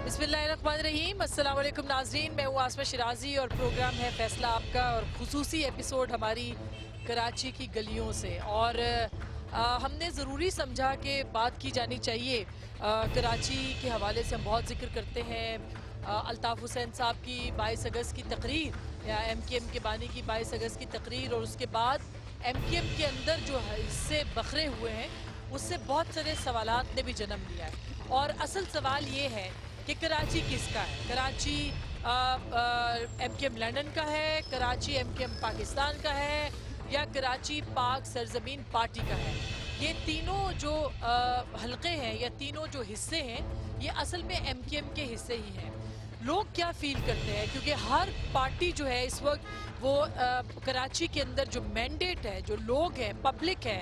बिस्मिल्लाहिर्रहमानिर्रहीम। अस्सलाम वालेकुम नाज़रीन, मैं हूँ आसमा शिराजी और प्रोग्राम है फैसला आपका और खुसूसी एपिसोड हमारी कराची की गलियों से। और हमने ज़रूरी समझा कि बात की जानी चाहिए। कराची के हवाले से हम बहुत जिक्र करते हैं अल्ताफ़ हुसैन साहब की 22 अगस्त की तकरीर या MKM के बानी की 22 अगस्त की तकरीर, और उसके बाद MKM के अंदर जो हिस्से बखरे हुए हैं उससे बहुत सारे सवालात ने भी जन्म लिया है। और असल सवाल ये है कि कराची किसका है। कराची MKM लंदन का है, कराची MKM पाकिस्तान का है, या कराची पाक सरजमीन पार्टी का है। ये तीनों जो हलके हैं या तीनों जो हिस्से हैं ये असल में MKM के हिस्से ही हैं। लोग क्या फील करते हैं, क्योंकि हर पार्टी जो है इस वक्त वो कराची के अंदर जो मैंडेट है, जो लोग हैं, पब्लिक है,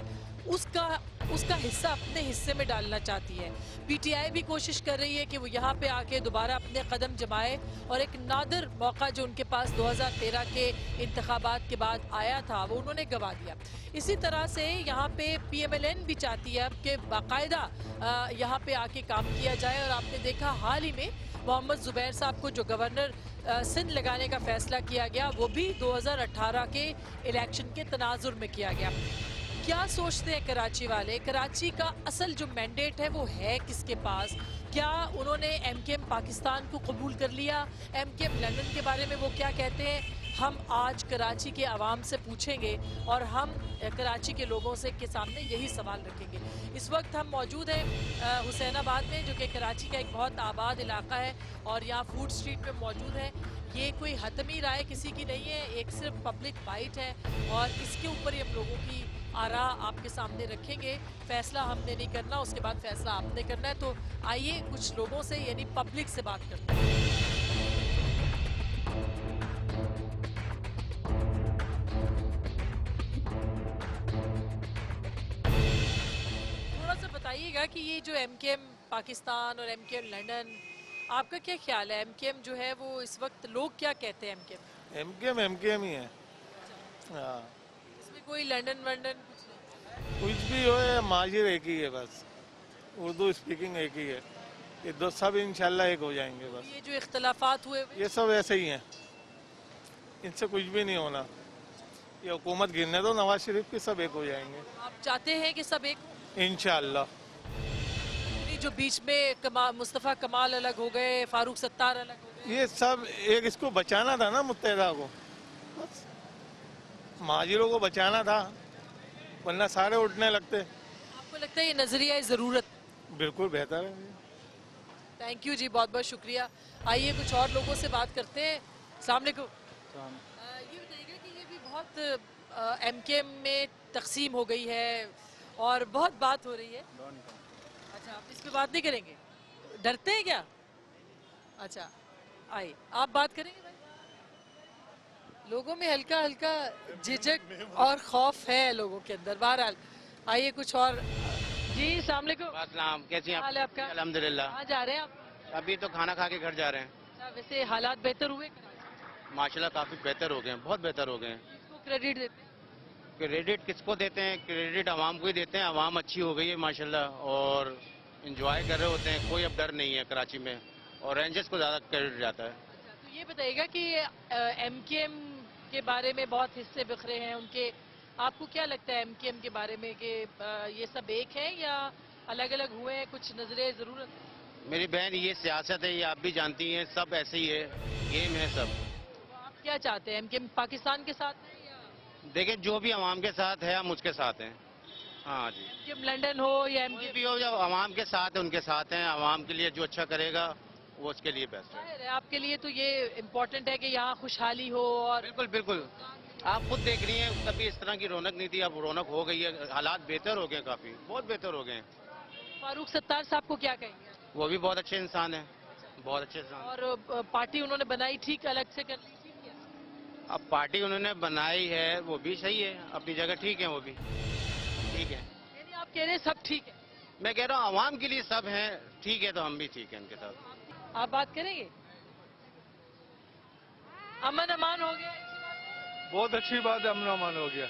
उसका हिस्सा अपने हिस्से में डालना चाहती है। PTI भी कोशिश कर रही है कि वो यहाँ पे आके दोबारा अपने कदम जमाए, और एक नादिर मौका जो उनके पास 2013 के इंतखाबात के बाद आया था वो उन्होंने गंवा दिया। इसी तरह से यहाँ पे PMLN भी चाहती है कि बाकायदा यहाँ पे आके काम किया जाए। और आपने देखा हाल ही में मोहम्मद ज़ुबैर साहब को जो गवर्नर सिंध लगाने का फैसला किया गया वो भी 2018 के इलेक्शन के तनाजुर में किया गया। क्या सोचते हैं कराची वाले? कराची का असल जो मैंडेट है वो है किसके पास? क्या उन्होंने MKM पाकिस्तान को कबूल कर लिया? MKM लंदन के बारे में वो क्या कहते हैं? हम आज कराची के आवाम से पूछेंगे और हम कराची के लोगों से के सामने यही सवाल रखेंगे। इस वक्त हम मौजूद हैं हुसैनाबाद में, जो कि कराची का एक बहुत आबाद इलाका है, और यहाँ फूड स्ट्रीट में मौजूद है। ये कोई हतमी राय किसी की नहीं है, एक सिर्फ पब्लिक बाइट है, और इसके ऊपर ही हम लोगों की आरा आपके सामने रखेंगे। फैसला हमने नहीं करना, उसके बाद फैसला आपने करना है। तो आइए कुछ लोगों से यानी पब्लिक से बात करते हैं। थोड़ा सा बताइएगा कि ये जो MKM पाकिस्तान और MKM लंदन, आपका क्या ख्याल है? MKM जो है वो इस वक्त लोग क्या कहते हैं? MKM ही है। हाँ, इसमें कोई लंदन वंडन कुछ भी हो, माजिर एक ही है, बस उर्दू स्पीकिंग एक ही है। ये दो सब इंशाल्लाह एक हो जाएंगे। बस ये जो इख्तलाफात हुए ये सब ऐसे ही हैं, इनसे कुछ भी नहीं होना। ये हुकूमत गिरने दो नवाज शरीफ की, सब एक हो जाएंगे आप चाहते हैं कि सब एक इंशाल्लाह। जो बीच में मुस्तफ़ा कमाल अलग हो गए, फारूक सत्तार अलग हो गए, ये सब एक, इसको बचाना था ना मुत्तहिदा को, बस महाजिरों को बचाना था, वरना सारे उठने लगते। आपको लगता है ये नजरिया ज़रूरत? बिल्कुल बेहतर है। थैंक यू जी, बहुत बहुत शुक्रिया। आइए कुछ और लोगों से बात करते हैं। अस्सलाम वालेकुम। ये बताइएगा कि ये भी बहुत MKM में तकसीम हो गई है और बहुत बात हो रही है। अच्छा, आप इस पे बात नहीं करेंगे? डरते हैं क्या? अच्छा, आइए आप बात करेंगे भाई। लोगों में हल्का हल्का झिझक और खौफ है लोगों के अंदर। बहरहाल आइए कुछ और। जी अस्सलाम वालेकुम। अस्सलाम, कैसी हैं आप? हाल है आपका? अल्हम्दुलिल्लाह। कहाँ जा रहे हैं आप? अभी तो खाना खा के घर जा रहे हैं। अच्छा, वैसे हालात बेहतर हुए? माशाल्लाह काफ़ी बेहतर हो गए हैं, बहुत बेहतर हो गए हैं। किसको क्रेडिट देते हैं? क्रेडिट किसको देते हैं? क्रेडिट आवाम को ही देते हैं। आवाम अच्छी हो गई है माशाल्लाह, और इंजॉय कर रहे होते हैं। कोई अब डर नहीं है कराची में, और रेंजर्स को ज़्यादा क्रेडिट जाता है। अच्छा, तो ये बताइएगा कि MKM के बारे में बहुत हिस्से बिखरे हैं उनके। आपको क्या लगता है MKM के बारे में कि ये सब एक है या अलग अलग हुए हैं? कुछ नजरे ज़रूरत? मेरी बहन, ये सियासत है, ये आप भी जानती हैं, सब ऐसे ही है, गेम है सब। तो आप क्या चाहते हैं? MKM पाकिस्तान के साथ है या देखिए, जो भी आवाम के साथ है हम उसके साथ हैं। हाँ जी, MKM लंदन हो या कोई MKM? भी हो, जब आवाम के साथ है उनके साथ हैं। आवाम के लिए जो अच्छा करेगा वो उसके लिए बेस्ट है। जाहिर है आपके लिए तो ये इम्पोर्टेंट है कि यहाँ खुशहाली हो। और बिल्कुल बिल्कुल, आप खुद देख रही हैं, कभी इस तरह की रौनक नहीं थी, अब रौनक हो गई है। हालात बेहतर हो गए, काफी बहुत बेहतर हो गए हैं। फारूक सत्तार साहब को क्या कहेंगे? वो भी बहुत अच्छे इंसान हैं, बहुत अच्छे इंसान। और पार्टी उन्होंने बनाई ठीक, अलग से कर ली थी क्या? अब पार्टी उन्होंने बनाई है वो भी सही है, अपनी जगह ठीक है, वो भी ठीक है। यानी आप कह रहे हैं सब ठीक है? मैं कह रहा हूँ आवाम के लिए सब है ठीक है, तो हम भी ठीक है उनके साथ। आप बात करेंगे? अमन अमान हो गया? बहुत अच्छी बात है, अमन अमान हो गया,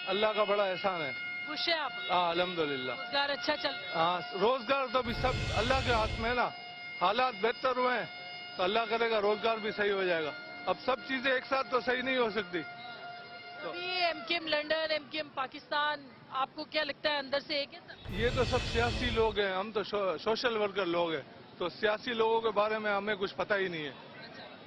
अल्लाह का बड़ा एहसान है। खुश है आप? हाँ अल्हम्दुलिल्लाह। रोजगार अच्छा चल रहा है? हाँ रोजगार तो भी सब अल्लाह के हाथ में है ना, हालात बेहतर हुए हैं तो अल्लाह करेगा रोजगार भी सही हो जाएगा। अब सब चीजें एक साथ तो सही नहीं हो सकती। अभी एमकेएम लंदन, एमकेएम पाकिस्तान, आपको क्या लगता है अंदर से एक है सब? ये तो सब सियासी लोग हैं, हम तो सोशल वर्कर लोग हैं, तो सियासी लोगों के बारे में हमें कुछ पता ही नहीं है।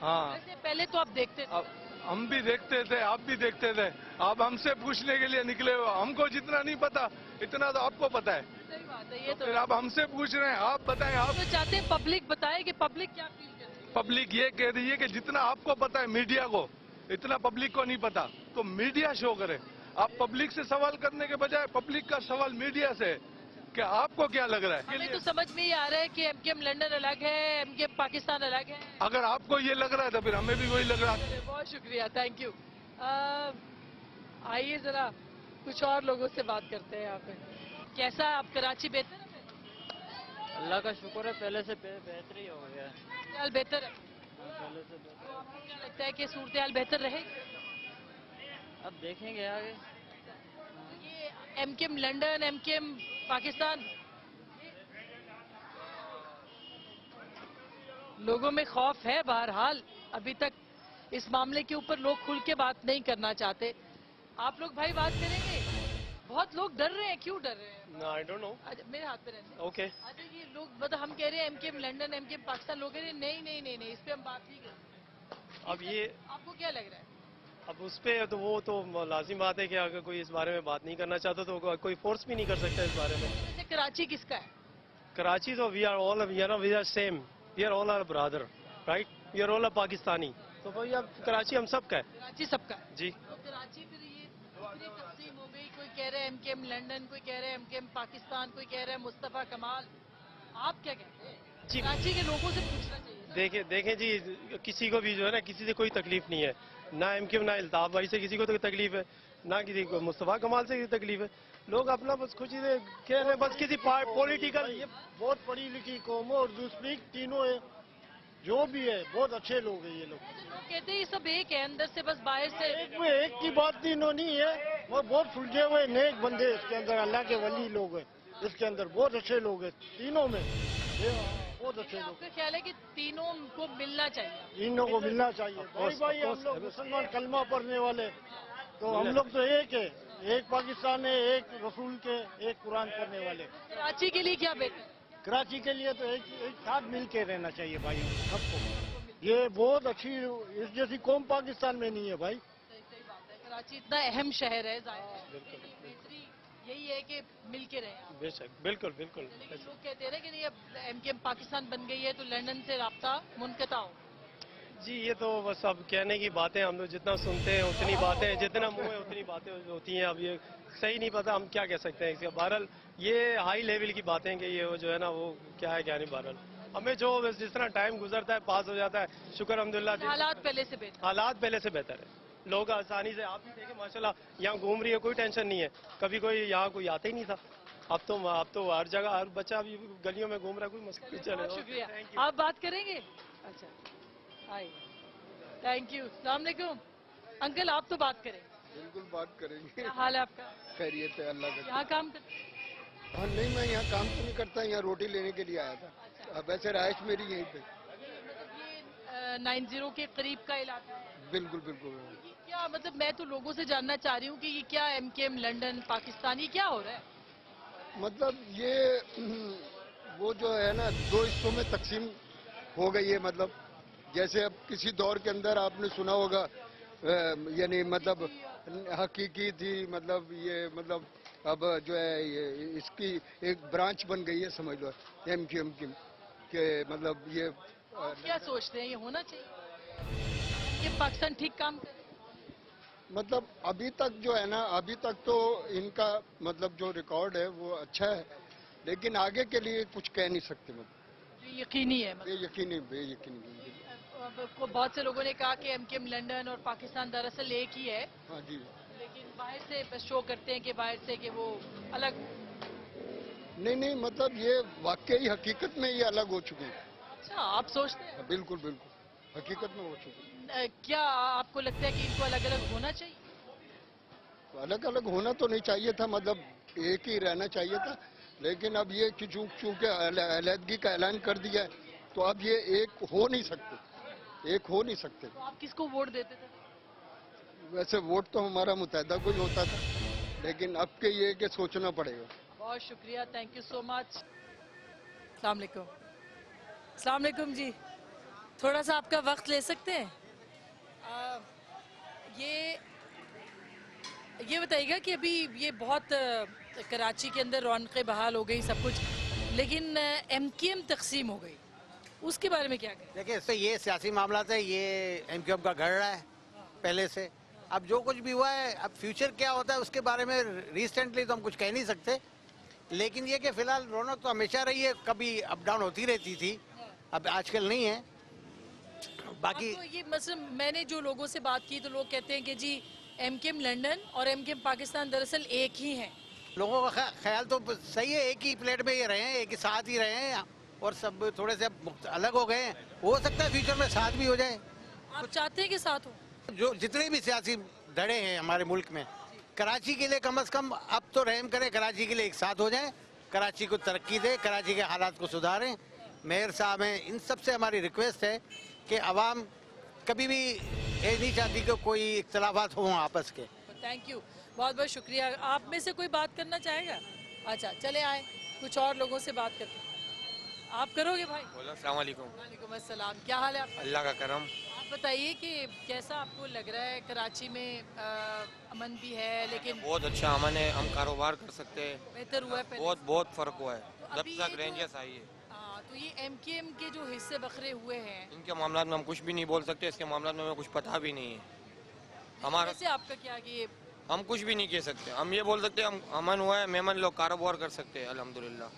हाँ, वैसे पहले तो आप देखते थे अब हम भी देखते थे, आप भी देखते थे, आप हमसे पूछने के लिए निकले हो। हमको जितना नहीं पता इतना तो आपको पता है, सही बात है, ये तो फिर आप हमसे पूछ रहे हैं, आप बताएं। आप तो चाहते हैं पब्लिक बताए कि पब्लिक क्या फील करती है। पब्लिक ये कह रही है कि जितना आपको पता है मीडिया को, इतना पब्लिक को नहीं पता, तो मीडिया शो करे। आप पब्लिक से सवाल करने के बजाय पब्लिक का सवाल मीडिया से है कि आपको क्या लग रहा है। हमें तो समझ में ही आ रहा है कि एमकेएम लंदन अलग है, एमकेएम पाकिस्तान अलग है। अगर आपको ये लग रहा है तो फिर हमें भी वही लग रहा है। चलिए, बहुत शुक्रिया, थैंक यू। आइए जरा कुछ और लोगों से बात करते हैं यहाँ पे। कैसा है आप, कराची बेहतर है? अल्लाह का शुक्र है, पहले से बेहतर ही हो गया है। सूरत हाल बेहतर है? पहले से बेहतर। आपको क्या लगता है कि सूरत हाल बेहतर रहेगी? अब देखेंगे आगे। तो ये एमकेएम लंदन, एमकेएम पाकिस्तान, लोगों में खौफ है। बहरहाल अभी तक इस मामले के ऊपर लोग खुल के बात नहीं करना चाहते। आप लोग भाई बात करेंगे? बहुत लोग डर रहे हैं, क्यों डर रहे हैं? I don't know. अच्छा, मेरे हाथ पे रहने। ओके। अच्छा, ये लोग मतलब हम कह रहे हैं एमकेएम लंदन, एमकेएम पाकिस्तान, लोग कह रहे हैं नहीं नहीं नहीं नहीं, इस पे हम बात नहीं करेंगे। अब ये आपको क्या लग रहा है? अब उस पे तो वो तो लाजिम बात है कि अगर कोई इस बारे में बात नहीं करना चाहता तो कोई फोर्स भी नहीं कर सकता इस बारे में। वैसे कराची किसका है? कराची तो we are all we are same, we are all are brother, right? We are all are Pakistani, तो भाई अब कराची हम सबका है कराची सबका है। जी। तो कराची फिर ये पूरी तकसीम हो गई, कोई कह रहा है एमकेएम लंदन, कोई कह रहा है एमकेएम पाकिस्तान, कोई कह रहा है मुस्तफा कमाल। आप क्या कहते हैं? जी। कराची के लोगों से पूछना चाहिए ना। देखें देखें जी, किसी को भी जो है ना, किसी से कोई तकलीफ नहीं है, ना एमकेएम ना अल्ताफ भाई से किसी को तो तकलीफ है, ना किसी को मुस्तफा कमाल से किसी तकलीफ है। लोग अपना बस खुशी से कह रहे हैं, बस किसी पॉलिटिकल। ये बहुत पढ़ी लिखी कौम है और दूसरी तीनों है, जो भी है बहुत अच्छे लोग हैं ये लोग। लोग कहते हैं ये सब एक है, अंदर से बस बाहर से। एक में एक की बात तीनों नहीं है, वो बहुत सुलझे हुए नेक बंदे हैं इसके अंदर, अल्लाह के वली लोग हैं इसके अंदर, बहुत अच्छे लोग हैं तीनों में, ये बहुत अच्छे लोग। आपका ख्याल है कि तीनों को मिलना चाहिए? तीनों को मिलना चाहिए। भाई भाई हम लोग मुसलमान कलमा पढ़ने वाले, तो हम लोग तो एक है, एक पाकिस्तान है, एक रसूल के, एक कुरान पढ़ने वाले। कराची के लिए क्या बेहतर है? कराची के लिए तो एक साथ मिल के रहना चाहिए भाई सबको। ये बहुत अच्छी, इस जैसी कौम पाकिस्तान में नहीं है भाई। सही बात है, कराची इतना अहम शहर है, जाहिर है लेकिन बेहतरी यही है कि मिल के रहें आप। बेशक, बिल्कुल बिल्कुल। लेकिन लोग कहते हैं ना कि नहीं, अब एमकेएम पाकिस्तान बन गई है तो लंदन से राब्ता मुनक़ता हो। जी, ये तो बस अब कहने की बातें, हम लोग जितना सुनते हैं उतनी बातें, जितना मुंह है उतनी बातें होती हैं। अब ये सही नहीं पता हम क्या कह सकते हैं इसका। बहरहाल ये हाई लेवल की बातें कि ये वो जो है ना, वो क्या है क्या नहीं। बहरहाल हमें जो बस जिस तरह टाइम गुजरता है, पास हो जाता है, शुक्र अल्हम्दुलिल्लाह। हालात पहले से बेहतर। हालात पहले से बेहतर है, लोग आसानी से, आप भी देखें माशाल्लाह यहाँ घूम रही है, कोई टेंशन नहीं है। कभी कोई यहाँ कोई आता ही नहीं था, अब तो हर जगह हर बच्चा अभी गलियों में घूम रहा है, कोई मस्ती चले। बहुत शुक्रिया। आप बात करेंगे? अच्छा, आइए, थैंक यू। अस्सलाम वालेकुम अंकल, आप तो बात करें। बिल्कुल बात करेंगे। क्या हाल है आपका? खैरियत है अल्लाह का। यहाँ काम करते हैं? हाँ नहीं, मैं यहाँ काम तो नहीं करता, यहाँ रोटी लेने के लिए आया था। अब वैसे रहायश मेरी यहीं पे। मतलब ये 90 के करीब का इलाका है? बिल्कुल बिल्कुल। ये क्या मतलब, मैं तो लोगों से जानना चाह रही हूँ कि ये क्या एमकेएम लंदन पाकिस्तान, ये क्या हो रहा है? मतलब ये वो जो है ना, दो हिस्सों में तकसीम हो गई है। मतलब जैसे अब किसी दौर के अंदर आपने सुना होगा, यानी मतलब हकीकी थी, मतलब ये मतलब अब जो है ये इसकी एक ब्रांच बन गई है, समझ लो एमकेएम की, कि मतलब ये आप क्या सोचते हैं, ये होना चाहिए? ये पाकिस्तान ठीक काम करे? मतलब अभी तक जो है ना, अभी तक तो इनका मतलब जो रिकॉर्ड है वो अच्छा है, लेकिन आगे के लिए कुछ कह नहीं सकते। मतलब ये यकीनी है मतलब? बेयकीनी। अब बहुत से लोगों ने कहा कि एमकेएम लंदन और पाकिस्तान दरअसल एक ही है, हाँ जी। लेकिन बाहर से बस शो करते हैं कि बाहर से कि वो अलग। नहीं, मतलब ये वाकई हकीकत में ये अलग हो चुके हैं। अच्छा, आप सोचते हैं? बिल्कुल बिल्कुल, हकीकत में हो चुके हैं। क्या आपको लगता है कि इनको अलग अलग होना चाहिए? तो अलग अलग होना तो नहीं चाहिए था, मतलब एक ही रहना चाहिए था, लेकिन अब ये कि चूंकि अलहदगी का ऐलान कर दिया है, تو اب یہ ایک ہو نہیں سکتے. تو آپ کس کو ووٹ دیتے تھے؟ ویسے ووٹ تو ہمارا متحدہ کو ہی ہوتا تھا، لیکن اب کے یہ کہ سوچنا پڑے گا. بہت شکریہ، تھینک یو سو مچ. السلام علیکم. السلام علیکم جی، تھوڑا سا آپ کا وقت لے سکتے ہیں؟ یہ بتائیے گا کہ ابھی یہ بہت کراچی کے اندر رونقیں بحال ہو گئی سب کچھ، لیکن ایم کیو ایم تقسیم ہو گئی، اس کے بارے میں کیا کہیں؟ دیکھیں اس سے یہ سیاسی معاملات ہے، یہ ایم کیو ایم کا گھڑ رہا ہے پہلے سے. اب جو کچھ بھی ہوا ہے، اب فیوچر کیا ہوتا ہے اس کے بارے میں ریسنٹلی تو ہم کچھ کہہ نہیں سکتے، لیکن یہ کہ فی الحال رونق تو ہمیشہ رہی ہے، کبھی اپ ڈاؤن ہوتی رہتی تھی، اب آج کل نہیں ہے. باقی یہ مثلا میں نے جو لوگوں سے بات کی تو لوگ کہتے ہیں کہ جی ایم کیو ایم لنڈن اور ایم کیو ایم پاکستان دراصل ایک ہی ہیں. لوگوں کا خیال تو صحیح ہے، ایک ہی پلیٹ میں یہ رہے ہیں، ایک ہی ساتھ ہی رہے ہیں، اور سب تھوڑے سے الگ ہو گئے ہیں. ہو سکتا ہے فیوچر میں ساتھ بھی ہو جائے. آپ چاہتے ہیں کہ ساتھ ہو؟ جو جتنے بھی سیاسی دھڑے ہیں ہمارے ملک میں، کراچی کے لیے کم از کم اب تو رحم کریں، کراچی کے لیے ایک ساتھ ہو جائیں، کراچی کو ترقی دے، کراچی کے حالات کو سدھاریں. میئر صاحب ہیں، ان سب سے ہماری ریکویسٹ ہے کہ عوام کبھی بھی یہ نہیں چاہتی کہ کوئی اختلافات ہوں آپس کے. تھینک یو، بہت بہت شکریہ. آپ میں سے کوئی بات کرنا چاہے گا؟ اچھا چلے آئیں کچھ اور لوگوں سے بات کرتے ہیں. آپ کرو گے بھائی؟ بولو السلام علیکم. وعلیکم السلام، کیا حال ہے آپ کا؟ اللہ کا کرم. آپ بتائیے کہ کیسا آپ کو لگ رہا ہے کراچی میں؟ امن بھی ہے لیکن بہت اچھا امن ہے، ہم کاروبار کر سکتے ہیں، بہتر ہوا ہے پہلے سے؟ بہت فرق ہوا ہے تو جب ابھی تک یہ رینجرس آئی ہے. تو یہ ایم کیو ایم کے جو حصے بکھرے ہوئے ہیں، ان کے معاملات میں ہم کچھ بھی نہیں بول سکتے، اس کے معاملات میں ہمیں کچھ پتہ بھی نہیں ہے. ہمارا ویسے آپ کا کیا کہ ہم کچھ بھی نہیں کہہ سکتے. ہم یہ بول سکتے ہیں ہم امن ہوا ہے، مہمان لوگ کاروبار کر سکتے ہیں الحمدللہ.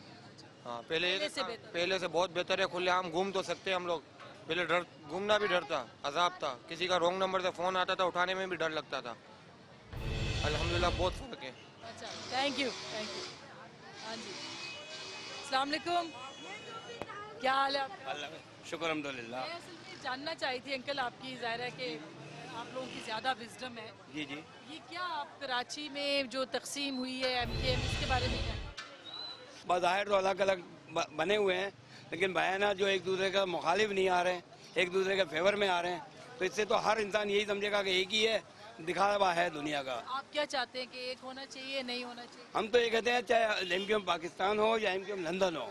ہاں پہلے سے بہت بہتر ہے، کھلے عام گھوم تو سکتے ہیں ہم لوگ. پہلے گھومنا بھی ڈر تھا، عذاب تھا، کسی کا رانگ نمبر سے فون آتا تھا اٹھانے میں بھی ڈر لگتا تھا. الحمدللہ بہت فرق ہے. اچھا تھینک یو. ہاں جی السلام علیکم، کیا حال ہے آپ کا؟ شکر الحمدللہ. میں اصل میں جاننا چاہی تھی انکل، آپ کی ظاہر ہے کہ آپ لوگوں کی زیادہ وزڈم ہے. جی جی یہ کیا آپ کراچی میں جو تقسیم ہوئی ہے ایم کیو ایم، اس کے بارے میں کیا؟ بظاہر تو الگ الگ بنے ہوئے ہیں، لیکن بیانات جو ایک دوسرے کا مخالف نہیں آ رہے ہیں، ایک دوسرے کے فیور میں آ رہے ہیں، تو اس سے تو ہر انسان یہی سمجھے گا کہ ایک ہی ہے، دکھاوا ہے دنیا کا. آپ کیا چاہتے ہیں کہ ایک ہونا چاہیے نہیں ہونا چاہیے؟ ہم تو یہ کہتے ہیں چاہے ایم کیو ایم پاکستان ہو یا ایم کیو ایم لندن ہو،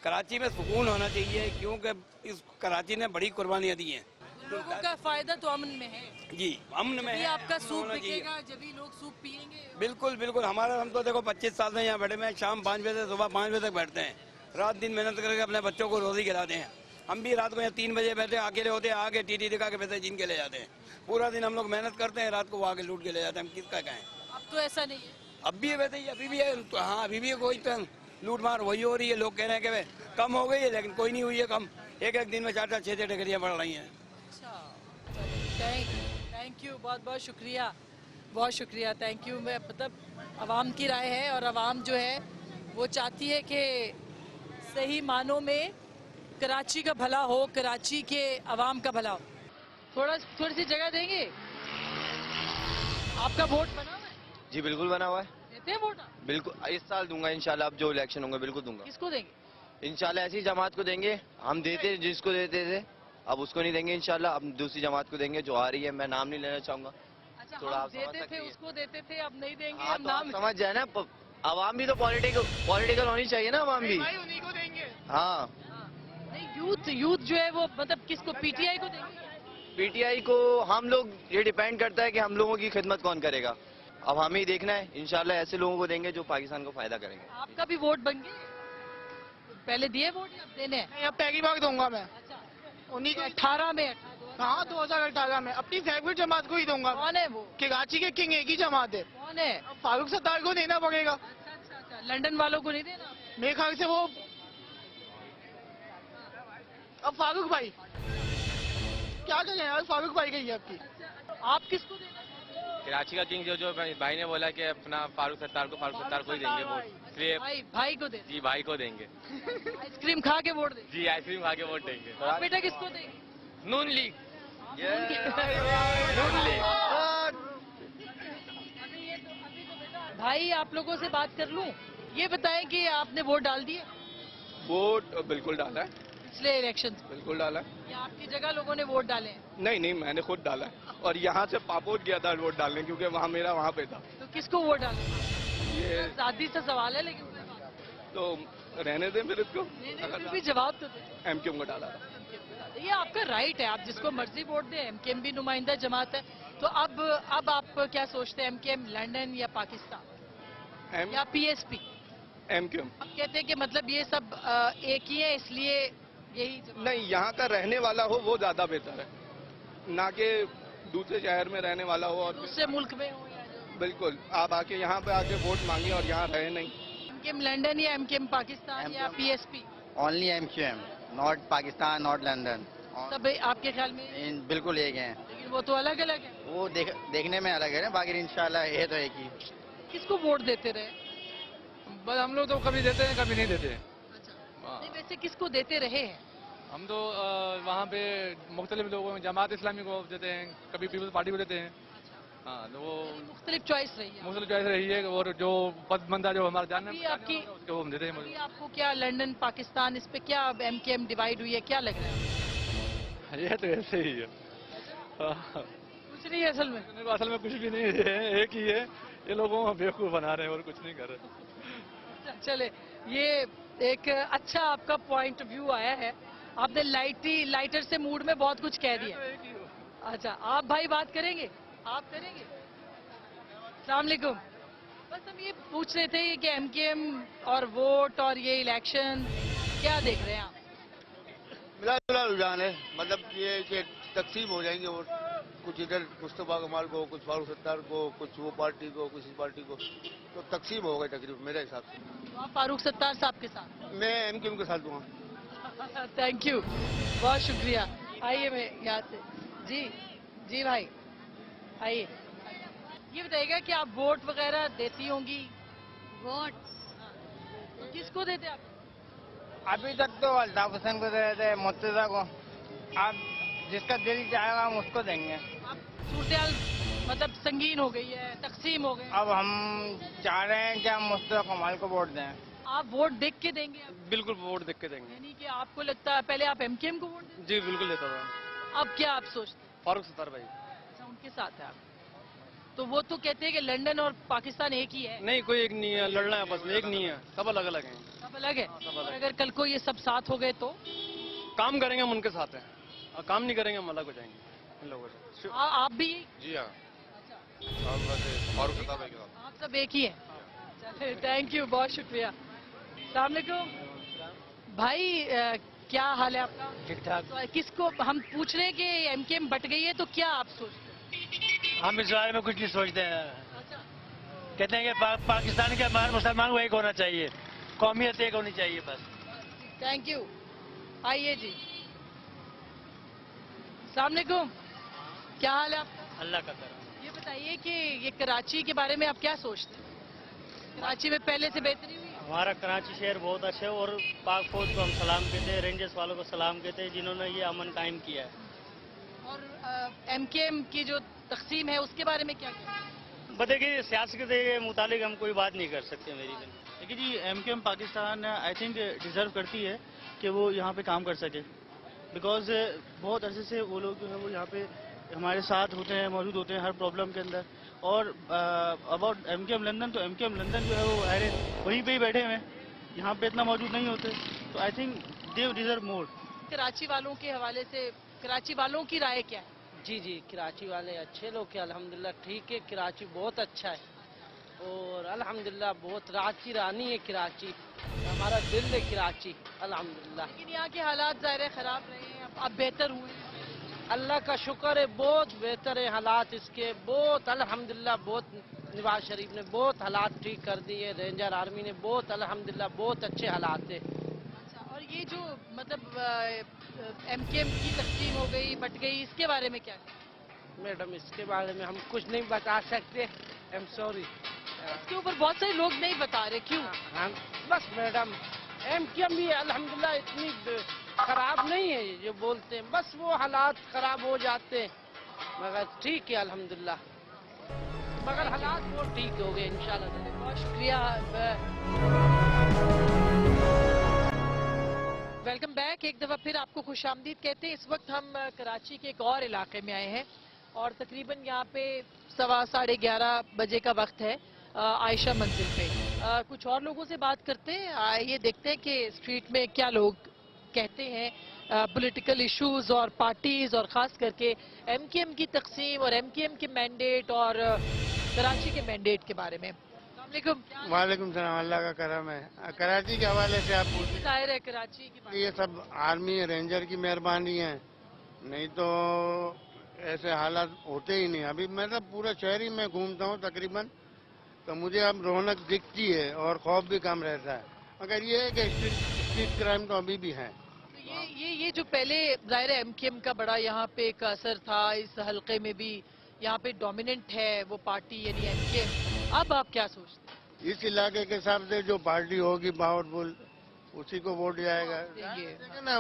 کراچی میں سکون ہونا چاہیے، کیونکہ اس کراچی نے بڑی قربانیاں دی ہیں. لوگوں کا فائدہ تو امن میں ہے. جی امن میں جبھی ہے، آپ کا سوپ ہونا بکے چاہیے. گا، جبھی لوگ سوپ پیئیں گے. بالکل بالکل. ہمارا ہم تو دیکھو 25 سال سے یہاں بیٹھے میں، شام 5 بجے سے صبح 5 بجے تک بیٹھتے ہیں، رات دن محنت کر کے اپنے بچوں کو روزی کھلاتے ہیں. ہم بھی رات کو یہاں 3 بجے بیٹھے اکیلے ہوتے ہیں، آگے ٹی دکھا کے پیسے جن کے لے جاتے ہیں. پورا دن ہم لوگ محنت کرتے ہیں، رات کو وہ آگے لوٹ کے لے جاتے ہیں. ہم کس کا کہیں؟ اب تو ایسا نہیں ہے. اب بھی ویسے ہی ابھی بھی ہے. ہاں ابھی بھی کوئی لوٹ مار وہی ہو رہی ہے. لوگ کہہ رہے ہیں کہ کم ہو گئی ہے، لیکن کوئی نہیں ہوئی ہے کم. ایک دن میں 4 6 ڈگریاں بڑھ رہی ہیں. تھینک یو، بہت بہت شکریہ، بہت شکریہ، تھینک یو. میں مطلب عوام کی رائے ہے، اور عوام جو ہے وہ چاہتی ہے کہ صحیح معنوں میں کراچی کا بھلا ہو، کراچی کے عوام کا بھلا ہو. تھوڑی سی جگہ دیں گے؟ آپ کا ووٹ بنا ہوا ہے؟ جی بالکل بنا ہوا ہے. دیتے ہیں ووٹ آپ؟ بالکل اس سال دوں گا انشاءاللہ. اب جو الیکشن ہوں گے بالکل دوں گا. کس کو دیں گے؟ انشاءاللہ ایسی جماعت کو دیں گے. ہم دیتے جس کو دیتے تھے، اب اس کو نہیں دیں گے انشاءاللہ. اب دوسری جماعت کو دیں گے جو آ رہی ہے. میں نام نہیں لینا چاہوں گا. اچھا تھوڑا ہم آپ سمجھ دیتے سکتے تھے، ہیں. اس کو دیتے تھے، اب نہیں دیں گے. ہاں ہم تو آپ نام سمجھ جائے نا، عوام بھی تو پولیٹیکل ہونی چاہیے نا، عوام بھی. انہیں کو دیں گے. ہاں نہیں، یوتھ جو ہے وہ مطلب کس کو؟ پی ٹی آئی کو دیں گے؟ پی ٹی آئی کو ہم لوگ، یہ ڈیپینڈ کرتا ہے کہ ہم لوگوں کی خدمت کون کرے گا. اب ہمیں ہی دیکھنا ہے. انشاءاللہ ایسے لوگوں کو دیں گے جو پاکستان کو فائدہ کریں گے. آپ کا بھی ووٹ بن گئے؟ پہلے دیے ووٹ یا اب دینے ہیں؟ اب پہلی بار دوں گا میں. اچھا 18 میں. ہاں 2018 میں اپنی فیوریٹ جماعت کو ہی دوں گا. کون ہے وہ؟ کراچی کے کنگ ایک ہی جماعت ہے. کون ہے؟ فاروق ستار کو دینا پڑے گا. اچھا لنڈن والوں کو نہیں دینا؟ میرے خیال سے وہ اب فاروق بھائی کیا کریں یار، فاروق بھائی گئی ہے آپ کی. آپ کس کو دینا؟ کراچی کا کنگ جو بھائی نے بولا کہ اپنا فاروق ستار کو ہی دیں گے ووٹ. بھائی کو دیں جی بھائی کو دیں گے. آئس کریم کھا کے ووٹ دیں؟ جی آئس کریم کھا کے ووٹ دیں گے. آپ بیٹا کس کو دیں گے؟ نون لیگ. بھائی آپ لوگوں سے بات کر لوں، یہ بتائیں کہ آپ نے ووٹ ڈال دیے؟ ووٹ بالکل ڈالا ہے. पिछले इलेक्शन? बिल्कुल डाला है। या आपकी जगह लोगों ने वोट डाले हैं? नहीं, मैंने खुद डाला है और यहाँ से पापोट गया था वोट डालने, क्योंकि वहाँ मेरा वहाँ पे था। तो किसको वोट डाला? ये आजादी से सवाल है, लेकिन कोई बात तो रहने दें फिर इसको। नहीं, फिर भी जवाब तो दे। एमक्यूएम को डाला था। ये आपका राइट है, आप जिसको मर्जी वोट दें। एमकेएम भी नुमाइंदा जमात है, तो अब आप क्या सोचते हैं, एमकेएम लंदन या पाकिस्तान या पीएसपी? एमक्यूएम। आप कहते हैं कि मतलब ये सब एक ही है, इसलिए यही नहीं, यहाँ का रहने वाला हो वो ज्यादा बेहतर है, ना कि दूसरे शहर में रहने वाला हो और दूसरे मुल्क में हो या बिल्कुल आप आके यहाँ पे आके वोट मांगे और यहाँ रहे नहीं। एमकेएम लंदन या एमकेएम पाकिस्तान या PSP? Only MQM, not Pakistan, not London. सब आपके ख्याल में? बिल्कुल एक हैं, लेकिन वो तो अलग अलग है। वो देखने में अलग है ना, बाकी इंशाल्लाह ये तो एक ही। किसको वोट देते रहे? बस हम लोग तो कभी देते हैं कभी नहीं देते। नहीं, वैसे किसको देते रहे हैं? हम तो वहाँ पे मुख्तलिफ लोगों में जमात इस्लामी को देते हैं, कभी पीपल्स पार्टी को देते हैं। हाँ, तो वो मुख्तलिफ चॉइस रही है। मुख्तलिफ चॉइस रही है, और जो पसंदीदा जो हमारा जानने आपकी उसको हम देते हैं। आपको क्या लंदन पाकिस्तान, इस पे क्या एमकेएम डिवाइड हुई है, क्या लग रहा है? ये तो ऐसे ही है, कुछ नहीं है असल में। असल में कुछ भी नहीं है, एक ही है, ये लोगों को बेवकूफ बना रहे हैं और कुछ नहीं कर रहे। चले, ये एक अच्छा आपका पॉइंट ऑफ व्यू आया है। आपने लाइटर से मूड में बहुत कुछ कह दिया। अच्छा, आप भाई बात करेंगे? आप करेंगे? अस्सलाम वालेकुम। बस हम ये पूछ रहे थे कि एमकेएम और वोट और ये इलेक्शन क्या देख रहे हैं आप? मिला जुला रुझान है, मतलब ये कि तकसीम हो जाएंगे वोट, कुछ इधर मुस्तफा कमाल को, कुछ फारूक सत्तार को, कुछ वो पार्टी को, कुछ इस पार्टी को, तो तकसीम हो गई तकरीबन मेरे हिसाब से। तो आप फारूक सत्तार साहब के साथ? मैं एमक्यूएम के साथ दूंगा। थैंक यू, बहुत शुक्रिया। आइए मैं यहाँ से। जी भाई आइए, ये बताइएगा कि आप वोट वगैरह देती होंगी? वोट तो किसको देते आप? अभी तक तो अल्ताफ हुसैन को दे रहे थे, मुर्तजा को। अब जिसका दिल चाहेगा हम उसको देंगे। अब सूरत मतलब संगीन हो गई है, तकसीम हो गई। अब हम चाह रहे हैं कि हम मुस्तफा कमाल को वोट दें। आप वोट देख के देंगे? बिल्कुल वोट देख के देंगे। यानी कि आपको लगता है पहले आप एमकेएम को वोट देते? जी बिल्कुल देता था। अब क्या आप सोचते हैं? फारूक सत्तार भाई। अच्छा, उनके साथ है आप। तो वो तो कहते हैं कि लंदन और पाकिस्तान एक ही है। नहीं, कोई एक नहीं है, लड़ना है बस, एक नहीं है, सब अलग अलग हैं। सब अलग है। सब अलग। और अगर कल को ये सब साथ हो गए तो काम करेंगे हम उनके साथ हैं, और काम नहीं करेंगे हम अलग हो जाएंगे इन लोगों से। आप भी? जी हाँ, फारूक सत्तार भाई के साथ। आप सब एक ही है। चलिए, थैंक यू, बहुत शुक्रिया। अस्सलाम वालेकुम भाई, क्या हाल है आपका? ठीक ठाक। तो किसको हम पूछ रहे हैं कि एमकेएम बट गई है, तो क्या आप सोचते हैं? हम इस बारे में कुछ नहीं सोचते हैं। कहते हैं कि पाकिस्तान के हमारे मुसलमान को एक होना चाहिए, कौमियत एक होनी चाहिए बस। Thank you. आइए जी। अस्सलाम वालेकुम, क्या हाल है आपका? अल्लाह का करम। ये बताइए कि ये कराची के बारे में आप क्या सोचते हैं? कराची में पहले से बेहतरी हुई? हमारा कराची शहर बहुत अच्छा है, और पाक फौज को हम सलाम कहते हैं, रेंजर्स वालों को सलाम कहते हैं, जिन्होंने ये अमन कायम किया है। और एमकेएम की जो तकसीम है उसके बारे में क्या कहते हैं? देखिए, सियासत के मुतालिक हम कोई बात नहीं कर सकते मेरी भी। देखिए जी, MQM Pakistan I think deserve करती है कि वो यहाँ पे काम कर सके, बिकॉज बहुत अरसे से वो लोग जो है वो यहाँ पे हमारे साथ होते हैं, मौजूद होते हैं हर प्रॉब्लम के अंदर। और अबाउट एमकेएम लंदन, तो एमकेएम लंदन जो है वो वहीं पे ही बैठे हुए हैं, यहाँ पे इतना मौजूद नहीं होते, तो I think they deserve more. Karachi वालों के हवाले से कराची वालों की राय क्या है? जी, कराची वाले अच्छे लोग हैं, अल्हम्दुलिल्लाह ठीक है, कराची बहुत अच्छा है, और अल्हम्दुलिल्लाह बहुत रात की रानी है कराची, हमारा दिल है कराची, अल्हम्दुलिल्लाह। लेकिन यहाँ के हालात ज़ाहिर खराब रहे हैं, अब बेहतर हुए हैं? अल्लाह का शुक्र है, बहुत बेहतर है हालात इसके, बहुत अल्हम्दुलिल्लाह, बहुत नवाज शरीफ ने बहुत हालात ठीक कर दिए, रेंजर आर्मी ने बहुत अल्हम्दुलिल्लाह बहुत अच्छे हालात है। अच्छा, और ये जो मतलब एमकेएम की तकसीम हो गई, बट गई, इसके बारे में क्या? मैडम इसके बारे में हम कुछ नहीं बता सकते, आई एम सॉरी। इसके ऊपर बहुत सारे लोग नहीं बता रहे, क्यों? हम बस मैडम एमकेएम भी अल्हम्दुलिल्लाह इतनी खराब नहीं है ये बोलते हैं, बस वो हालात खराब हो जाते हैं, मगर ठीक है अल्हम्दुलिल्लाह, मगर हालात वो ठीक हो गए इंशाल्लाह। बहुत शुक्रिया। Welcome back. एक दफ़ा फिर आपको खुशामदीद कहते हैं। इस वक्त हम कराची के एक और इलाके में आए हैं और तकरीबन यहाँ पे 11:15 बजे का वक्त है आयशा मंजिल पे। कुछ और लोगों से बात करते हैं, आइए देखते हैं कि स्ट्रीट में क्या लोग कहते हैं पॉलिटिकल इश्यूज और पार्टीज और ख़ास करके MKM की तकसीम और MKM के मैंडेट और कराची के मैंडेट के बारे में। वालेकुम सलाम, अल्लाह का करम है। कराची के हवाले से आप पूछ जाहिर है कराची की ये सब आर्मी रेंजर की मेहरबानी है, नहीं तो ऐसे हालात होते ही नहीं। अभी मैं तो पूरा शहर ही में घूमता हूँ तकरीबन, तो मुझे अब रौनक दिखती है और खौफ भी कम रहता है। मगर ये है कि स्ट्रीट क्राइम तो अभी भी है। ये जो पहले जाहिर है MKM का बड़ा यहाँ पे एक असर था, इस हलके में भी यहाँ पे डोमिनेंट है वो पार्टी यानी MKM। अब आप क्या सोचते हैं? इस इलाके के हिसाब से जो पार्टी होगी पावरफुल उसी को वोट जाएगा। ना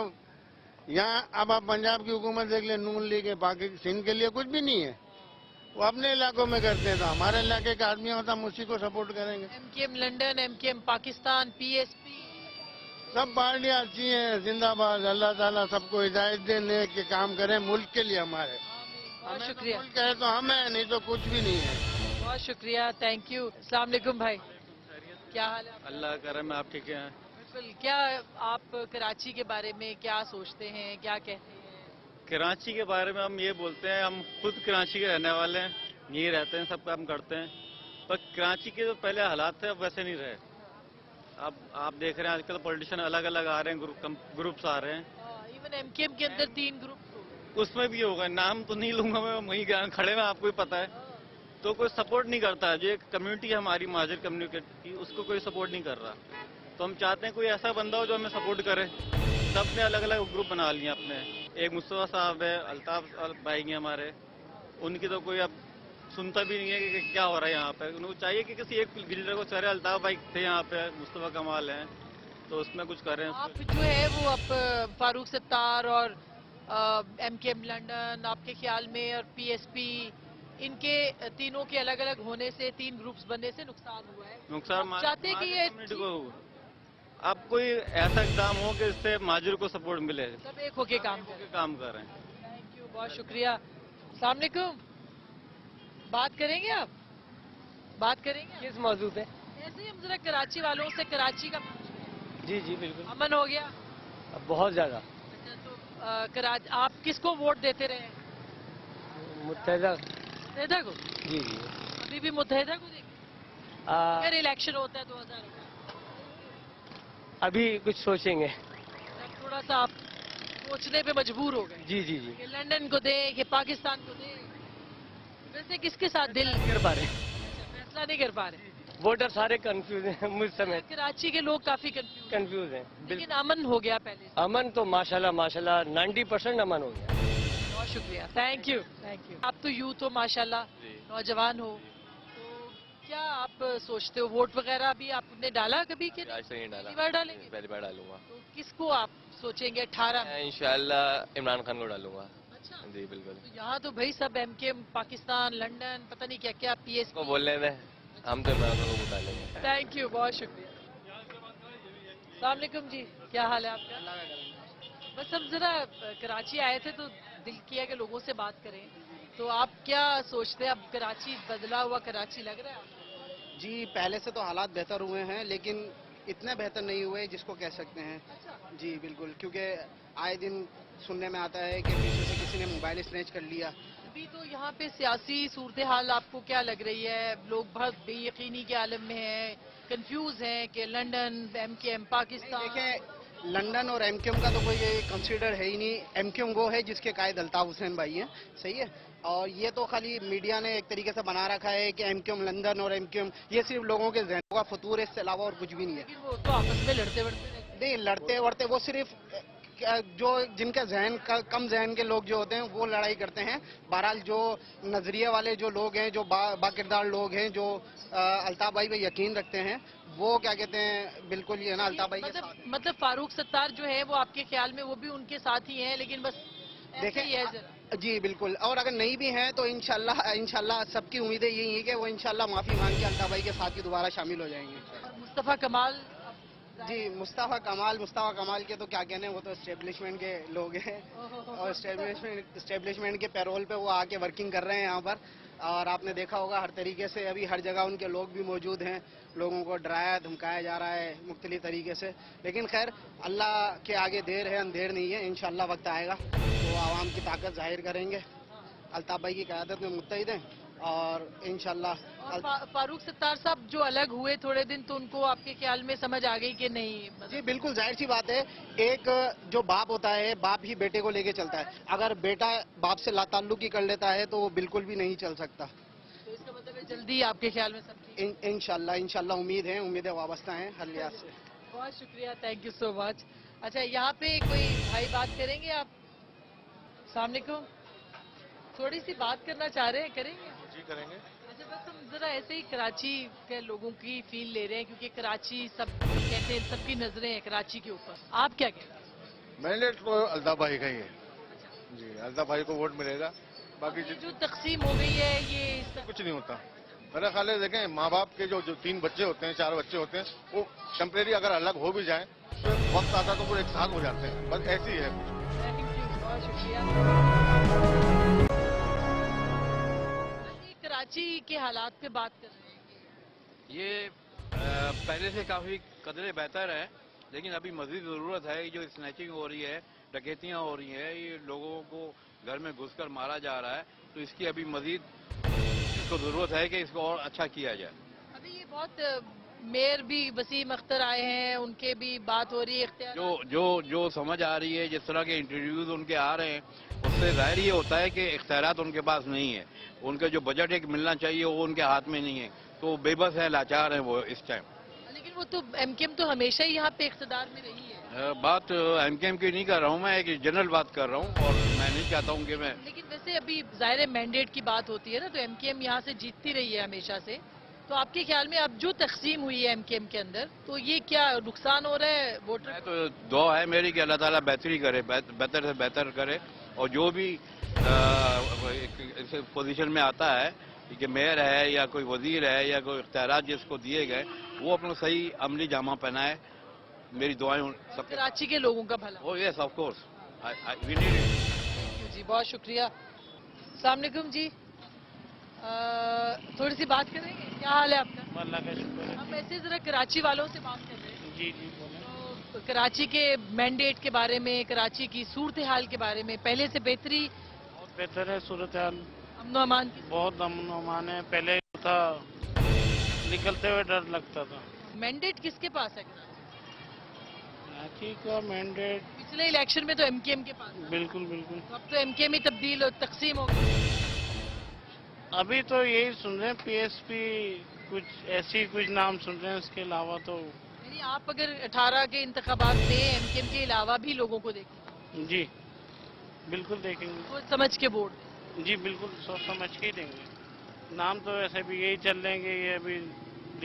यहाँ अब आप पंजाब की हुकूमत देख ले, नून लीग है, बाकी सिंध के लिए कुछ भी नहीं है, वो अपने इलाकों में करते हैं। तो हमारे इलाके के आदमी होता हम उसी को सपोर्ट करेंगे। MKM London, MKM Pakistan, PSP सब पार्टियाँ अच्छी हैं, जिंदाबाद। अल्लाह ताला सबको हिदायत देने के काम करें मुल्क के लिए हमारे। बहुत शुक्रिया। मुल्क है तो हम है, नहीं तो कुछ भी नहीं है। बहुत शुक्रिया, थैंक यू। अस्सलाम वालेकुम भाई, क्या हाल है? अल्लाह करम है, आप ठीक हैं? बिल्कुल। क्या आप कराची के बारे में क्या सोचते हैं, क्या कहते हैं? कराची के बारे में हम ये बोलते हैं, हम खुद कराची के रहने वाले हैं, यहीं रहते हैं, सब काम करते हैं। पर कराची के जो पहले हालात थे अब वैसे नहीं रहे। अब आप देख रहे हैं आजकल पॉलिटिशियन अलग अलग आ रहे हैं, ग्रुप्स आ रहे हैं। इवन MKM के अंदर 3 ग्रुप, उसमें भी होगा, नाम तो नहीं लूंगा मैं, वहीं खड़े हैं, आपको ही पता है। तो कोई सपोर्ट नहीं करता है। जो एक कम्युनिटी है हमारी महाजर कम्युनिटी की, उसको कोई सपोर्ट नहीं कर रहा। तो हम चाहते हैं कोई ऐसा बंदा हो जो हमें सपोर्ट करे। सबने अलग अलग ग्रुप बना लिए अपने। एक मुस्तफा साहब है, अल्ताफ भाई हैं हमारे, उनकी तो कोई अब सुनता भी नहीं है कि क्या हो रहा है यहाँ पे। उनको चाहिए कि किसी एक लीडर को चले। अल्ताफ भाई थे यहाँ पे, मुस्तफा कमाल हैं, तो उसमें कुछ करें। आप जो है वो अब फारूक सत्तार और MKM लंदन आपके ख्याल में और PSP, इनके तीनों के अलग अलग होने से 3 ग्रुप्स बनने से नुकसान हुआ है। नुकसान चाहते हैं कि ये अब कोई ऐसा इकदाम हो कि इससे माजूर को सपोर्ट मिले, सब एक होके काम करें। थैंक यू, बहुत शुक्रिया। अस्सलाम वालेकुम, बात करेंगे आप? बात करेंगे किस मौजूद है? ऐसे ही हम जरा कराची वालों से, कराची का जी जी बिल्कुल अमन हो गया बहुत ज्यादा। कराची आप किसको वोट देते रहे? मुत्तहिदा को? जी जी। अभी भी मुत्तहिदा को देंगे अगर इलेक्शन होता है 2000? अभी कुछ सोचेंगे। थोड़ा सा आप सोचने पे मजबूर हो गए? जी जी जी। कि लंदन को दें कि पाकिस्तान को दें? वैसे किसके साथ दिल कर पा रहे? फैसला नहीं कर पा रहे। वोटर सारे कंफ्यूज हैं मुझ समय। कराची के लोग काफी कंफ्यूज हैं। लेकिन अमन हो गया पहले। अमन तो माशाल्लाह 90% अमन हो गया। बहुत शुक्रिया, थैंक यू थैंक यू। आप तो यूथ हो माशाल्लाह, नौजवान हो, तो क्या आप सोचते हो वोट वगैरह भी आपने डाला कभी? कि आज से नहीं डाला, पहली बार डालेंगे? पहली बार डालूंगा। तो किसको आप सोचेंगे 18 में? इंशाल्लाह इमरान खान को डालूंगा। अच्छा जी बिल्कुल। तो यहाँ तो भाई सब MKM पाकिस्तान लंदन पता नहीं क्या क्या PSP को बोलने में, हम तो इमरान खान को डालेंगे। थैंक यू, बहुत शुक्रिया। अस्सलाम वालेकुम जी, क्या हाल है आपका? बस हम जरा कराची आए थे तो दिल किया कि लोगों से बात करें। तो आप क्या सोचते हैं, अब कराची बदला हुआ कराची लग रहा है? जी पहले से तो हालात बेहतर हुए हैं, लेकिन इतने बेहतर नहीं हुए जिसको कह सकते हैं। जी बिल्कुल, क्योंकि आए दिन सुनने में आता है कि पीछे से किसी ने मोबाइल स्नैच कर लिया। अभी तो यहाँ पे सियासी सूरत हाल आपको क्या लग रही है? लोग बहुत बेयकीनी के आलम में हैं, कंफ्यूज हैं कि लंदन MKM पाकिस्तान। देखें लंदन और MKM का तो कोई कंसीडर है ही नहीं। MKM वो है जिसके कायद अल्ताफ हुसैन भाई हैं, सही है। और ये तो खाली मीडिया ने एक तरीके से बना रखा है कि MKM लंदन और MKM, ये सिर्फ लोगों के जहनों का फतूर है, इससे अलावा और कुछ भी नहीं है। वो तो आपस में लड़ते वड़ते नहीं, लड़ते वड़ते वो सिर्फ जो जिनका जहन कम जहन के लोग जो होते हैं वो लड़ाई करते हैं। बहरहाल जो नजरिए वाले जो लोग हैं, जो बाकिरदार लोग हैं, जो अल्ताफ भाई पे यकीन रखते हैं, वो क्या कहते हैं बिल्कुल ये ना अल्ताफ भाई के साथ। मतलब फारूक सत्तार जो है वो आपके ख्याल में वो भी उनके साथ ही हैं, लेकिन बस देखें जी बिल्कुल। और अगर नहीं भी हैं तो इंशाल्लाह सबकी उम्मीदें यही है कि वो इंशाल्लाह माफी मांग के अल्ताफ भाई के साथ ही दोबारा शामिल हो जाएंगे। मुस्तफा कमाल जी मुस्तफ़ा कमाल के तो क्या कहने, वो तो एस्टेब्लिशमेंट के लोग हैं और एस्टेब्लिशमेंट के पैरोल पे वो आके वर्किंग कर रहे हैं यहाँ पर। और आपने देखा होगा हर तरीके से अभी हर जगह उनके लोग भी मौजूद हैं, लोगों को डराया धमकाया जा रहा है मुख्तलिफ तरीके से। लेकिन खैर अल्लाह के आगे देर है अंधेर नहीं है, इंशाल्लाह वक्त आएगा तो आवाम की ताकत जाहिर करेंगे। अल्ताफ भाई की क़यादत में मुत्तहिद हैं और इंशाल्लाह। फारूक सत्तार साहब जो अलग हुए थोड़े दिन, तो उनको आपके ख्याल में समझ आ गई कि नहीं? जी बिल्कुल जाहिर सी बात है, एक जो बाप होता है बाप ही बेटे को लेके चलता है। अगर बेटा बाप से लाताल्लुकी कर लेता है तो वो बिल्कुल भी नहीं चल सकता। तो इसका मतलब है जल्दी आपके ख्याल में सब इंशाल्लाह उम्मीदें वाबस्ता हैं हर लिहाज से। बहुत शुक्रिया, थैंक यू सो मच। अच्छा, यहाँ पे कोई भाई बात करेंगे आप? अस्सलाम वालेकुम, थोड़ी सी बात करना चाह रहे हैं, करेंगे? जी करेंगे। अच्छा, बस हम जरा ऐसे ही कराची के लोगों की फील ले रहे हैं क्योंकि कराची सब कहते हैं, सबकी नजरें हैं कराची के ऊपर। आप क्या कहते हैं? मैंडेट तो अल्ताफ भाई का ही है जी, अल्ताफ भाई को वोट मिलेगा। बाकी जो तकसीम हो गई है ये कुछ नहीं होता मेरा ख्याल है। देखें, माँ बाप के जो 3 बच्चे होते हैं 4 बच्चे होते हैं, वो टेम्परेरी अगर अलग हो भी जाए तो वक्त आता तो वो एक साथ हो जाते हैं, बस ऐसी है। बहुत शुक्रिया। कराची के हालात पे बात कर रहे हैं। ये पहले से काफ़ी कदरे बेहतर है, लेकिन अभी मज़ीद ज़रूरत है। जो स्नैचिंग हो रही है, डकैतियाँ हो रही हैं, ये लोगों को घर में घुसकर मारा जा रहा है, तो इसकी अभी मज़ीद इसको ज़रूरत है कि इसको और अच्छा किया जाए। अभी ये बहुत मेयर भी वसीम अख्तर आए हैं, उनके भी बात हो रही है। जो समझ आ रही है, जिस तरह के इंटरव्यूज उनके आ रहे हैं, उससे जाहिर ये होता है कि इख्तियारात उनके पास नहीं है। उनका जो बजट एक मिलना चाहिए वो उनके हाथ में नहीं है, तो बेबस है, लाचार है वो इस टाइम। लेकिन वो तो एमकेएम तो हमेशा ही यहाँ पे इख्तिदार में रही है। बात एमकेएम की नहीं कर रहा हूँ मैं, एक जनरल बात कर रहा हूँ और मैं नहीं चाहता हूँ कि मैं। लेकिन वैसे अभी जाहिर मैंडेट की बात होती है ना, तो एमकेएम यहाँ से जीतती रही है हमेशा से। तो आपके ख्याल में अब जो तकसीम हुई है एमकेएम के अंदर, तो ये क्या नुकसान हो रहा है वोटर? तो दुआ है मेरी कि अल्लाह ताला बेहतरी करे, बेहतर से बेहतर करे, और जो भी इस पोजीशन में आता है कि मेयर है या कोई वजीर है या कोई इख्तियारात जिसको दिए गए, वो अपना सही अमली जामा पहनाए। मेरी दुआएं सब कराची के लोगों का भला। Oh yes of course, we need it. Thank you जी, बहुत शुक्रिया। अस्सलाम वालेकुम जी, थोड़ी सी बात करेंगे? क्या हाल है आपका? अल्लाह का शुक्र है। हम ऐसे जरा कराची वालों से बात कर रहे हैं। जी जी बोलें। तो कराची के मैंडेट के बारे में, कराची की सूरत हाल के बारे में, पहले से बेहतरी? बहुत बेहतर है सूरत हाल, अमन अमान की? बहुत अमन अमान है। पहले था निकलते हुए डर लगता था। मैंडेट किसके पास है? कराची का मैंडेट पिछले इलेक्शन में तो एमकेएम के पास। बिल्कुल बिल्कुल। तो अब तो एमकेएम ही तब्दील तकसीम हो गई। अभी तो यही सुन रहे हैं, पीएसपी कुछ ऐसी कुछ नाम सुन रहे हैं, उसके अलावा तो। यानी आप अगर 18 के इंतखाबात में एमकेएम के अलावा भी लोगों को देखें? जी बिल्कुल देखेंगे, सोच समझ के वोट। जी बिल्कुल सोच समझ के ही देंगे। नाम तो ऐसे भी यही चल रहे हैं, ये अभी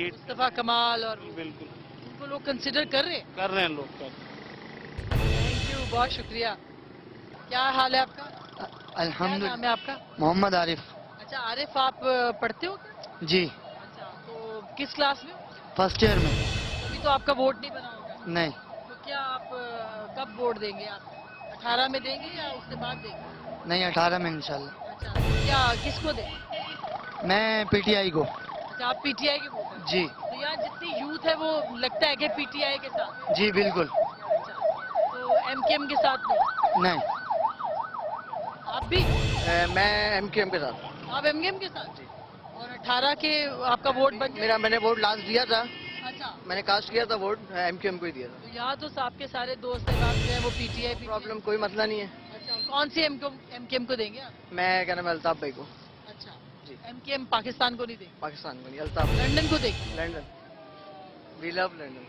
मुस्तफा कमाल और बिल्कुल उनको लोग कंसिडर कर रहे हैं? कर रहे हैं लोग। थैंक यू, बहुत शुक्रिया। क्या हाल है आपका? अल्हम्दुलिल्लाह। क्या नाम है आपका? मोहम्मद आरिफ। अच्छा आरिफ, आप पढ़ते हो? जी। अच्छा, तो किस क्लास में? फर्स्ट ईयर में। अभी तो आपका वोट नहीं बना होगा? नहीं। तो क्या आप कब वोट देंगे? आप 18 में देंगे या उसके बाद देंगे? नहीं, 18 में इंशाल्लाह। अच्छा, क्या किसको देंगे? मैं पीटीआई को। अच्छा, आप पीटीआई के वोट? जी। तो यहाँ जितनी यूथ है वो लगता है कि पीटीआई के साथ? जी बिल्कुल। तो एमकेएम के साथ नहीं। आप भी? मैं एमकेएम के साथ। आप एमकेएम के साथ? और 18 के आपका वोट बन गया? मैंने वोट लास्ट दिया था। अच्छा, मैंने कास्ट किया था वोट, एमकेएम को ही दिया था। तो यहाँ तो आपके सारे दोस्त हैं जो है वो पीटीआई। प्रॉब्लम कोई मसला नहीं है। अच्छा, कौन सी एमकेएम को देंगे आप? मैं क्या नाम है, अल्ताफ भाई को। अच्छा जी। एमकेएम पाकिस्तान को नहीं देंगे? पाकिस्तान को नहीं, अल्ताफ। लंदन को देंगे? London, we love London.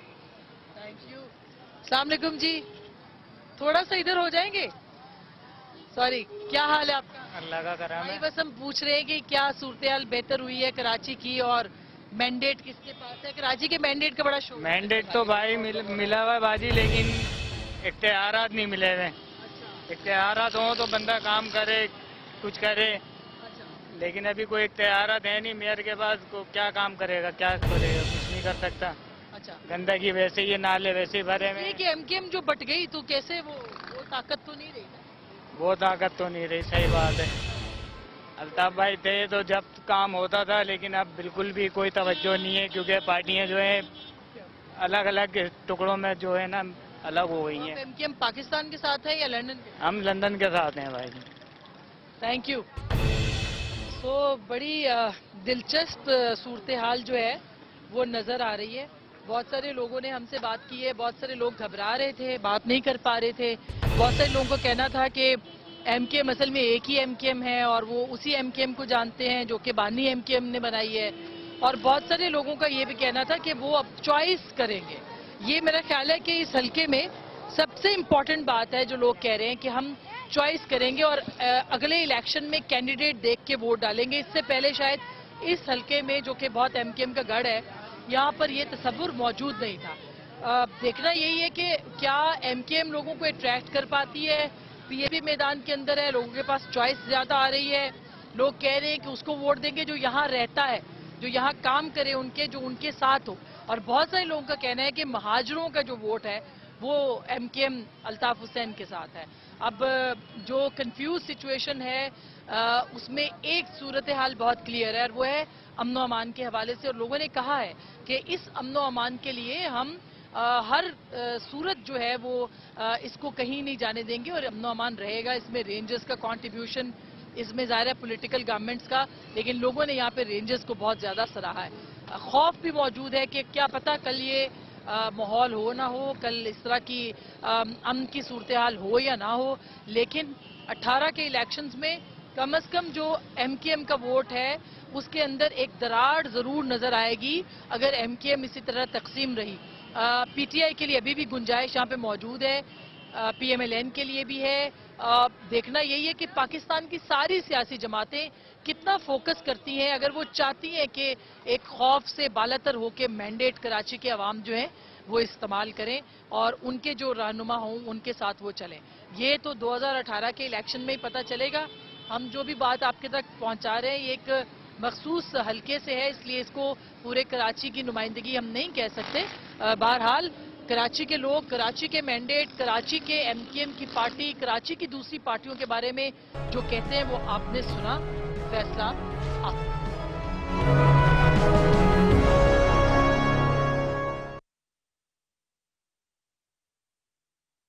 Thank you. अस्सलाम वालेकुम जी, थोड़ा सा इधर हो जाएंगे? सॉरी, क्या हाल है आपका? अल्लाह का करम है। बस हम पूछ रहे हैं कि क्या सूरत-ए-हाल बेहतर हुई है कराची की, और मैंडेट किसके पास है? कराची के मैंडेट का बड़ा शौक। मैंडेट तो भाई मिला हुआ बाजी, लेकिन इख्तियारात नहीं मिले हुए। इख्तियारात हो तो बंदा काम करे, कुछ करे, लेकिन अभी कोई इख्तियारात है नहीं मेयर के पास, को क्या काम करेगा, क्या करेगा, कुछ नहीं कर सकता। अच्छा। गंदगी वैसे ये नाले वैसे ही भरे हुए ये हैं। कि एमकेएम जो बट गई तो कैसे वो ताकत तो नहीं रही ना? वो ताकत तो नहीं रही, सही बात है। अल्ताफ भाई थे तो जब काम होता था, लेकिन अब बिल्कुल भी कोई तवज्जो नहीं है, क्योंकि पार्टियां जो हैं अलग अलग टुकड़ों में जो है ना अलग हो गई हैं। एमकेएम पाकिस्तान के साथ है या लंदन के? हम लंदन के साथ हैं भाई। Thank you. सो बड़ी दिलचस्प सूरत हाल जो है वो नज़र आ रही है। बहुत सारे लोगों ने हमसे बात की है, बहुत सारे लोग घबरा रहे थे, बात नहीं कर पा रहे थे। बहुत सारे लोगों को कहना था कि एमकेएम असल में एक ही एमकेएम है और वो उसी एमकेएम को जानते हैं जो कि बानी एमकेएम ने बनाई है। और बहुत सारे लोगों का ये भी कहना था कि वो अब चॉइस करेंगे। ये मेरा ख्याल है कि इस हल्के में सबसे इम्पोर्टेंट बात है जो लोग कह रहे हैं कि हम चॉइस करेंगे और अगले इलेक्शन में कैंडिडेट देख के वोट डालेंगे। इससे पहले शायद इस हल्के में जो कि बहुत एमकेएम का गढ़ है, यहाँ पर ये तसव्वुर मौजूद नहीं था। देखना यही है कि क्या एमकेएम लोगों को अट्रैक्ट कर पाती है। पीएपी मैदान के अंदर है, लोगों के पास चॉइस ज्यादा आ रही है। लोग कह रहे हैं कि उसको वोट देंगे जो यहाँ रहता है, जो यहाँ काम करे, उनके जो उनके साथ हो। और बहुत सारे लोगों का कहना है कि महाजरों का जो वोट है वो एमकेएम अल्ताफ हुसैन के साथ है। अब जो कंफ्यूज सिचुएशन है उसमें एक सूरत हाल बहुत क्लियर है और वो है अमनो अमान के हवाले से। और लोगों ने कहा है कि इस अमनो अमान के लिए हम हर सूरत जो है वो इसको कहीं नहीं जाने देंगे और अमनो अमान रहेगा। इसमें रेंजर्स का कंट्रीब्यूशन, इसमें ज़ाहिर है पॉलिटिकल गवर्नमेंट्स का, लेकिन लोगों ने यहाँ पे रेंजर्स को बहुत ज़्यादा सराहा है। खौफ भी मौजूद है कि क्या पता कल ये माहौल हो ना हो, कल इस तरह की अमन की सूरत हाल हो या ना हो। लेकिन 18 के इलेक्शंस में कम से कम जो एमकेएम का वोट है उसके अंदर एक दरार जरूर नजर आएगी अगर एमकेएम इसी तरह तकसीम रही। पीटीआई के लिए अभी भी गुंजाइश यहाँ पे मौजूद है, पीएमएलएन के लिए भी है। देखना यही है कि पाकिस्तान की सारी सियासी जमातें कितना फोकस करती हैं अगर वो चाहती हैं कि एक खौफ से बालातर होकर मैंडेट कराची के अवाम जो हैं वो इस्तेमाल करें और उनके जो रहनुमा हों उनके साथ वो चलें। ये तो 2018 के इलेक्शन में ही पता चलेगा। हम जो भी बात आपके तक पहुंचा रहे हैं ये एक मखसूस हल्के से है, इसलिए इसको पूरे कराची की नुमाइंदगी हम नहीं कह सकते। बहरहाल कराची के लोग, कराची के मैंडेट, कराची के एमकेएम की पार्टी, कराची की दूसरी पार्टियों के बारे में जो कहते हैं वो आपने सुना। फैसला आप।